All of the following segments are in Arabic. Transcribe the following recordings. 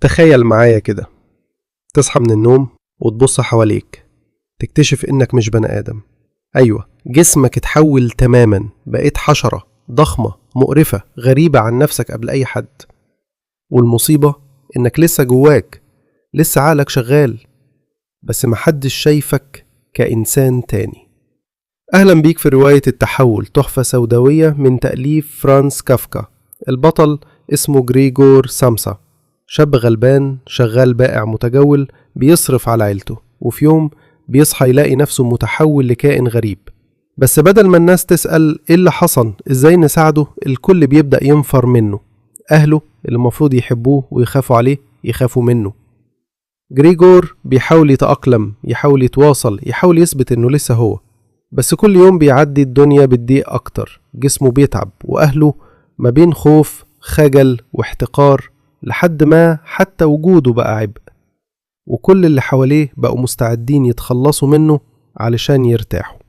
تخيل معايا كده، تصحى من النوم وتبص حواليك تكتشف إنك مش بني آدم. أيوة، جسمك اتحول تماما، بقيت حشرة ضخمة مقرفة غريبة عن نفسك قبل أي حد. والمصيبة إنك لسه جواك، لسه عقلك شغال، بس محدش شايفك كإنسان تاني. أهلا بيك في رواية التحول، تحفة سوداوية من تأليف فرانز كافكا. البطل اسمه غريغور سامسا، شاب غلبان شغال بائع متجول بيصرف على عيلته، وفي يوم بيصحى يلاقي نفسه متحول لكائن غريب. بس بدل ما الناس تسأل ايه اللي حصل ازاي نساعده، الكل بيبدأ ينفر منه. أهله اللي المفروض يحبوه ويخافوا عليه يخافوا منه. غريغور بيحاول يتأقلم، يحاول يتواصل، يحاول يثبت انه لسه هو، بس كل يوم بيعدي الدنيا بتضيق أكتر. جسمه بيتعب وأهله ما بين خوف خجل واحتقار، لحد ما حتى وجوده بقى عبء، وكل اللي حواليه بقوا مستعدين يتخلصوا منه علشان يرتاحوا.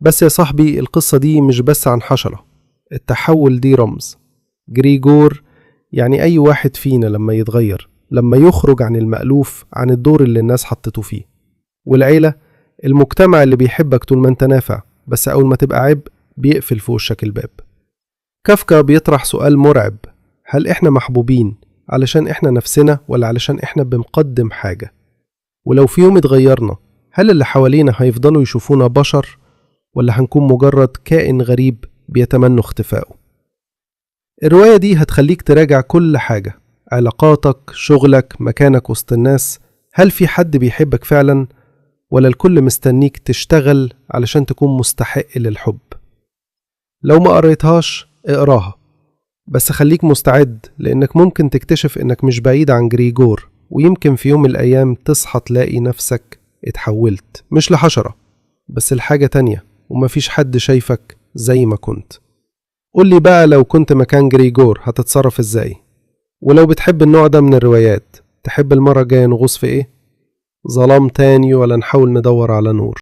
بس يا صاحبي، القصة دي مش بس عن حشرة، التحول دي رمز. غريغور يعني أي واحد فينا لما يتغير، لما يخرج عن المألوف، عن الدور اللي الناس حطته فيه. والعيلة، المجتمع اللي بيحبك طول ما انت نافع، بس أول ما تبقى عبء بيقفل في وشك الباب. كافكا بيطرح سؤال مرعب: هل احنا محبوبين علشان احنا نفسنا، ولا علشان احنا بنقدم حاجة؟ ولو في يوم اتغيرنا، هل اللي حوالينا هيفضلوا يشوفونا بشر، ولا هنكون مجرد كائن غريب بيتمنوا اختفائه؟ الرواية دي هتخليك تراجع كل حاجة، علاقاتك، شغلك، مكانك وسط الناس. هل في حد بيحبك فعلا، ولا الكل مستنيك تشتغل علشان تكون مستحق للحب؟ لو ما قريتهاش اقراها، بس خليك مستعد، لأنك ممكن تكتشف إنك مش بعيد عن غريغور، ويمكن في يوم من الأيام تصحى تلاقي نفسك اتحولت، مش لحشرة بس لحاجة تانية، ومفيش حد شايفك زي ما كنت. قولي بقى، لو كنت مكان غريغور هتتصرف ازاي؟ ولو بتحب النوع ده من الروايات، تحب المرة الجاية نغوص في ايه؟ ظلام تاني، ولا نحاول ندور على نور؟